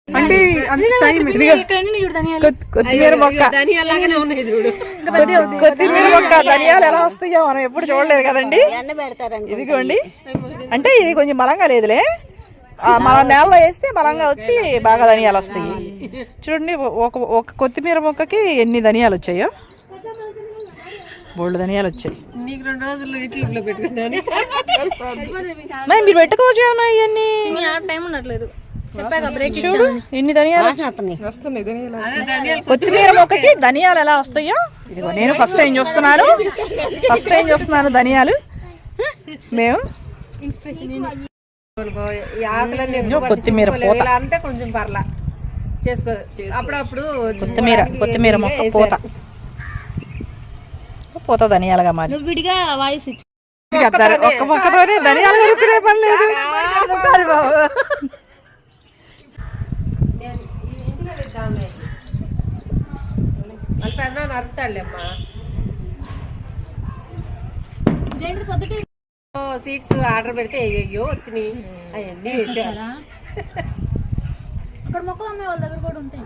అంటే కొత్తిమీర మొక్క కొత్తిమీర మొక్క ధనియాలు ఎలా వస్తాయో మనం ఎప్పుడు చూడలేదు కదండి. ఇదిగోండి, అంటే ఇది కొంచెం బలంగా లేదులే, మన నేలలో వేస్తే బలంగా వచ్చి బాగా ధనియాలు వస్తాయి. చూడండి, ఒక కొత్తిమీర మొక్కకి ఎన్ని ధనియాలు వచ్చాయో, బోల్డ్ ధనియాలు వచ్చాయి. మీరు పెట్టుకోవచ్చు కదా ఇవన్నీ, చూడు ఎన్ని ధనియాలు. కొత్తిమీర మొక్కకి ధనియాలు ఎలా వస్తాయో ఇదిగో నేను ఫస్ట్ టైం చూస్తున్నాను ధనియాలు. మేము కొత్తిమీర పూత అంటే కొంచెం పర్లా చేసుకో, అప్పుడప్పుడు కొత్తిమీర మొక్క పూత ధనియాలుగా మారి విడిగా వాయిస్ ఒక్క మొక్కతోనే ధనియాలు కొనుక్కునే పని లేదు. సీట్స్ ఆర్డర్ పెడితే అయ్యో వచ్చినాయి అవన్నీ అక్కడ మొక్కలు అమ్మే వాళ్ళ దగ్గర కూడా ఉంటాయి.